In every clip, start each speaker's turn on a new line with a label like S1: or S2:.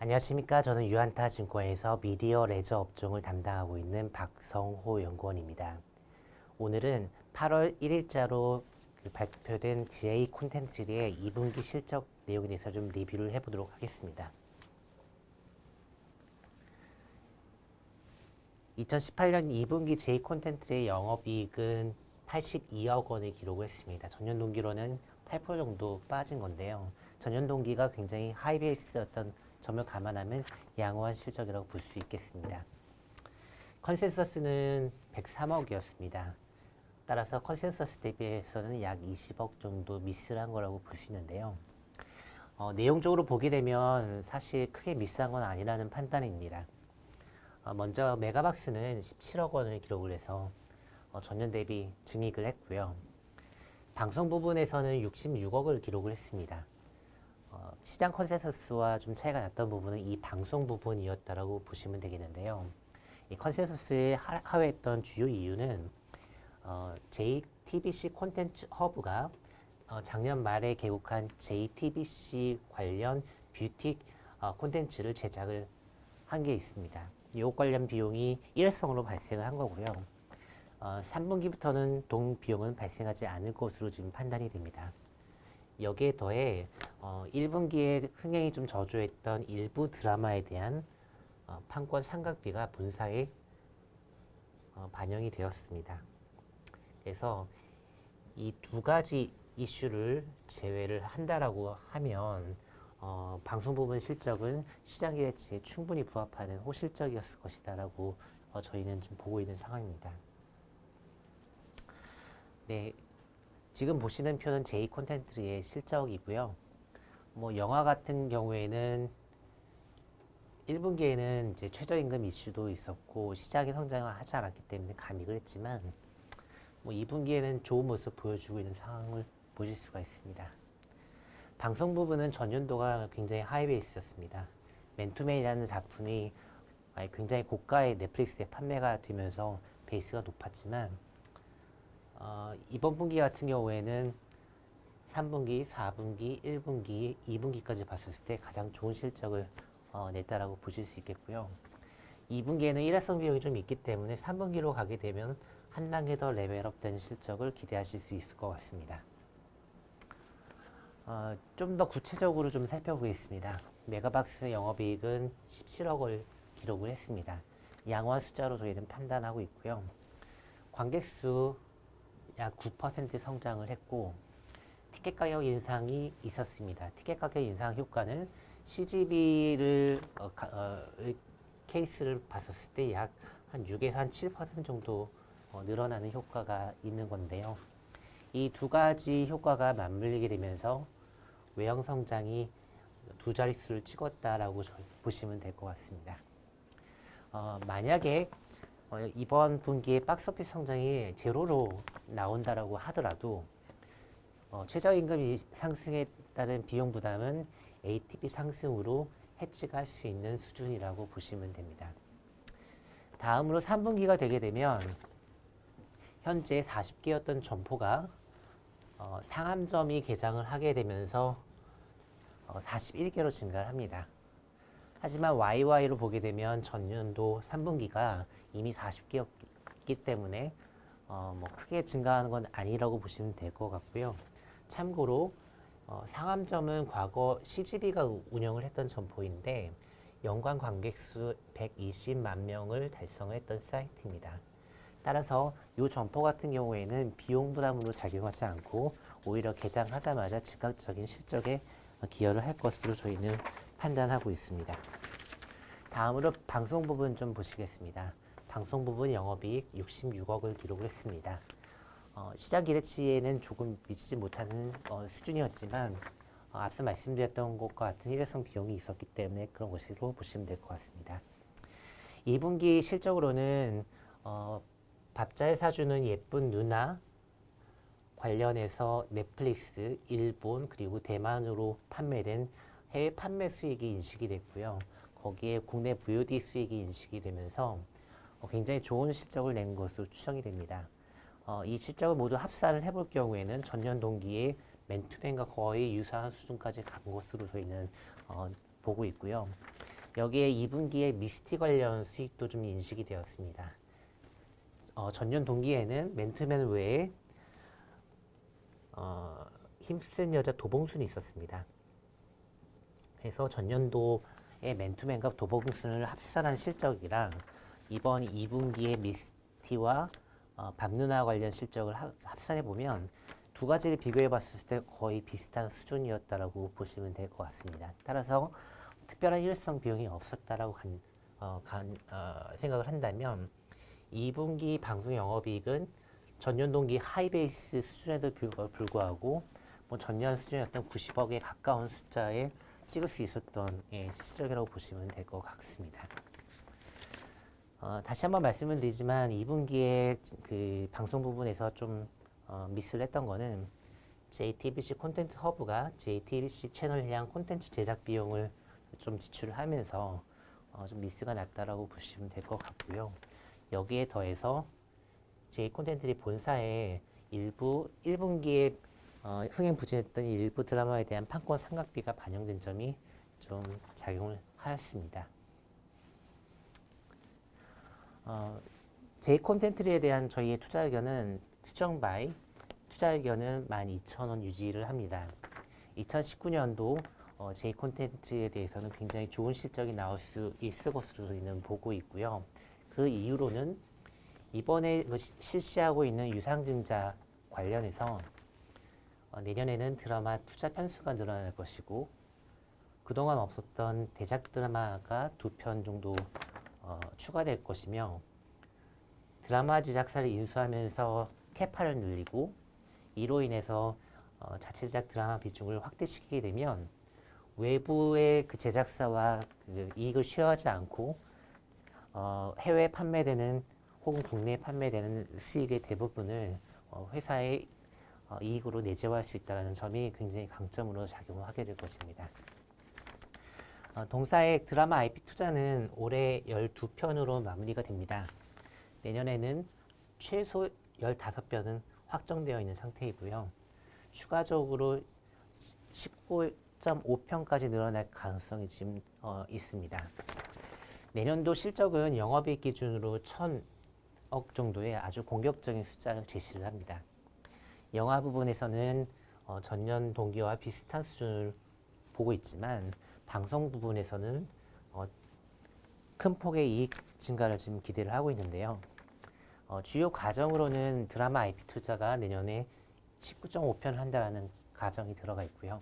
S1: 안녕하십니까. 저는 유한타증권에서 미디어 레저 업종을 담당하고 있는 박성호 연구원입니다. 오늘은 8월 1일자로 발표된 GA 콘텐츠의 2분기 실적 내용에 대해서 좀 리뷰를 해보도록 하겠습니다. 2018년 2분기 GA 콘텐츠의 영업이익은 82억 원을 기록을 했습니다. 전년 동기로는 8% 정도 빠진 건데요. 전년 동기가 굉장히 하이 베이스였던 점을 감안하면 양호한 실적이라고 볼 수 있겠습니다. 컨센서스는 103억이었습니다. 따라서 컨센서스 대비해서는 약 20억 정도 미스를 한 거라고 볼 수 있는데요. 내용적으로 보게 되면 사실 크게 미스한 건 아니라는 판단입니다. 먼저 메가박스는 17억 원을 기록을 해서 전년 대비 증익을 했고요. 방송 부분에서는 66억을 기록을 했습니다. 시장 컨센서스와 좀 차이가 났던 부분은 이 방송 부분이었다라고 보시면 되겠는데요. 이 컨센서스에 하회했던 주요 이유는 JTBC 콘텐츠 허브가 작년 말에 개국한 JTBC 관련 뷰티 콘텐츠를 제작을 한 게 있습니다. 이것 관련 비용이 일회성으로 발생을 한 거고요. 3분기부터는 동 비용은 발생하지 않을 것으로 지금 판단이 됩니다. 여기에 더해 1분기에 흥행이 좀 저조했던 일부 드라마에 대한 판권 상각비가 본사에 반영이 되었습니다. 그래서 이 두 가지 이슈를 제외를 한다라고 하면 방송 부분 실적은 시장 기대치에 충분히 부합하는 호실적이었을 것이다라고 저희는 지금 보고 있는 상황입니다. 네. 지금 보시는 표는 J 콘텐츠의 실적이고요. 영화 같은 경우에는 1분기에는 이제 최저임금 이슈도 있었고 시장이 성장을 하지 않았기 때문에 감익을 했지만 2분기에는 좋은 모습 보여주고 있는 상황을 보실 수가 있습니다. 방송 부분은 전년도가 굉장히 하이베이스였습니다. 맨투맨이라는 작품이 굉장히 고가의 넷플릭스에 판매가 되면서 베이스가 높았지만 이번 분기 같은 경우에는 3분기, 4분기, 1분기, 2분기까지 봤을 때 가장 좋은 실적을 냈다라고 보실 수 있겠고요. 2분기에는 일회성 비용이 좀 있기 때문에 3분기로 가게 되면 한 단계 더 레벨업된 실적을 기대하실 수 있을 것 같습니다. 좀 더 구체적으로 좀 살펴보겠습니다. 메가박스 영업이익은 17억을 기록을 했습니다. 양호한 숫자로 저희는 판단하고 있고요. 관객수 약 9% 성장을 했고 티켓 가격 인상이 있었습니다. 티켓 가격 인상 효과는 CGV를 케이스를 봤었을 때 약 한 6에서 한 7% 정도 늘어나는 효과가 있는 건데요. 이 두 가지 효과가 맞물리게 되면서 외형 성장이 두 자릿수를 찍었다라고 보시면 될 것 같습니다. 만약에 이번 분기에 박스오피스 성장이 제로로 나온다라고 하더라도 최저임금 상승에 따른 비용 부담은 ATP 상승으로 해치가 할 수 있는 수준이라고 보시면 됩니다. 다음으로 3분기가 되게 되면 현재 40개였던 점포가 상암점이 개장을 하게 되면서 41개로 증가를 합니다. 하지만 YY로 보게 되면 전년도 3분기가 이미 40개였기 때문에 크게 증가하는 건 아니라고 보시면 될 것 같고요. 참고로 상암점은 과거 CGV가 운영을 했던 점포인데 연간 관객수 120만 명을 달성했던 사이트입니다. 따라서 이 점포 같은 경우에는 비용 부담으로 작용하지 않고 오히려 개장하자마자 즉각적인 실적에 기여를 할 것으로 저희는 판단하고 있습니다. 다음으로 방송 부분 좀 보시겠습니다. 방송 부분 영업이익 66억을 기록을 했습니다. 시장 기대치에는 조금 미치지 못하는 수준이었지만 앞서 말씀드렸던 것과 같은 일회성 비용이 있었기 때문에 그런 것으로 보시면 될 것 같습니다. 2분기 실적으로는 밥잘 사주는 예쁜 누나 관련해서 넷플릭스, 일본 그리고 대만으로 판매된 해외 판매 수익이 인식이 됐고요. 거기에 국내 VOD 수익이 인식이 되면서 굉장히 좋은 실적을 낸 것으로 추정이 됩니다. 이 실적을 모두 합산을 해볼 경우에는 전년 동기에 맨투맨과 거의 유사한 수준까지 간 것으로 저희는 보고 있고요. 여기에 2분기에 미스티 관련 수익도 좀 인식이 되었습니다. 전년 동기에는 맨투맨 외에 힘센 여자 도봉순이 있었습니다. 그래서 전년도에 맨투맨과 도봉순을 합산한 실적이랑 이번 2분기에 미스티와 밤누나 관련 실적을 합산해 보면 두 가지를 비교해 봤을 때 거의 비슷한 수준이었다라고 보시면 될 것 같습니다. 따라서 특별한 일회성 비용이 없었다라고 생각을 한다면 2분기 방송 영업이익은 전년 동기 하이베이스 수준에도 불구하고 뭐 전년 수준이었던 90억에 가까운 숫자에 찍을 수 있었던 실적이라고 보시면 될 것 같습니다. 다시 한번 말씀을 드리지만 2분기에 그 방송 부분에서 좀 미스를 했던 거는 JTBC 콘텐츠 허브가 JTBC 채널향 콘텐츠 제작 비용을 좀 지출을 하면서 좀 미스가 났다라고 보시면 될 것 같고요. 여기에 더해서 J콘텐츠들이 본사에 일부 1분기에 흥행 부진했던 일부 드라마에 대한 판권 상각비가 반영된 점이 좀 작용을 하였습니다. J콘텐츠에 대한 저희의 투자 의견은 수정바이 투자 의견은 12,000원 유지를 합니다. 2019년도 J콘텐츠에 대해서는 굉장히 좋은 실적이 나올 수 있을 것으로 저희는 보고 있고요. 그 이유로는 이번에 실시하고 있는 유상증자 관련해서 내년에는 드라마 투자 편수가 늘어날 것이고 그동안 없었던 대작 드라마가 2편 정도 추가될 것이며 드라마 제작사를 인수하면서 캐파를 늘리고 이로 인해서 자체 제작 드라마 비중을 확대시키게 되면 외부의 그 제작사와 그 이익을 쉐어하지 않고 해외에 판매되는 혹은 국내에 판매되는 수익의 대부분을 회사의 이익으로 내재화할 수 있다는 점이 굉장히 강점으로 작용을 하게 될 것입니다. 동사의 드라마 IP 투자는 올해 12편으로 마무리가 됩니다. 내년에는 최소 15편은 확정되어 있는 상태이고요. 추가적으로 19.5편까지 늘어날 가능성이 지금 있습니다. 내년도 실적은 영업이익 기준으로 1,000억 정도의 아주 공격적인 숫자를 제시를 합니다. 영화 부분에서는 전년 동기와 비슷한 수준을 보고 있지만 방송 부분에서는 큰 폭의 이익 증가를 지금 기대를 하고 있는데요. 주요 가정으로는 드라마 IP 투자가 내년에 19.5편을 한다는 가정이 들어가 있고요.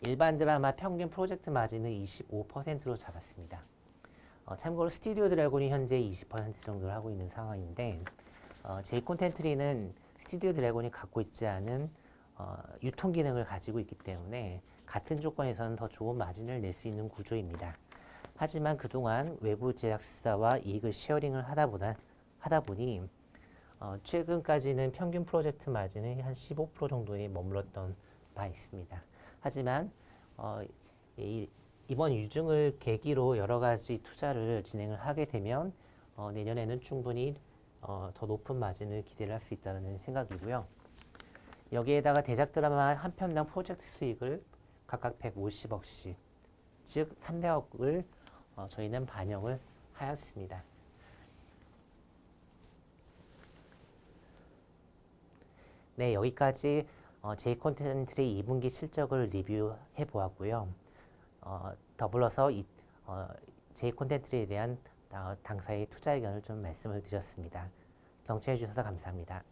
S1: 일반 드라마 평균 프로젝트 마진은 25%로 잡았습니다. 참고로 스튜디오 드래곤이 현재 20% 정도를 하고 있는 상황인데 J콘텐츠리는 스튜디오 드래곤이 갖고 있지 않은 유통 기능을 가지고 있기 때문에 같은 조건에서는 더 좋은 마진을 낼 수 있는 구조입니다. 하지만 그동안 외부 제작사와 이익을 쉐어링을 하다 보니 최근까지는 평균 프로젝트 마진이 한 15% 정도에 머물렀던 바 있습니다. 하지만 이번 유증을 계기로 여러 가지 투자를 진행을 하게 되면 내년에는 충분히 더 높은 마진을 기대를 할 수 있다는 생각이고요. 여기에다가 대작 드라마 한 편당 프로젝트 수익을 각각 150억씩, 즉 300억을 저희는 반영을 하였습니다. 네, 여기까지 J콘텐츠의 2분기 실적을 리뷰해 보았고요. 더불어서 J콘텐츠에 대한 당사의 투자 의견을 좀 말씀을 드렸습니다. 경청해 주셔서 감사합니다.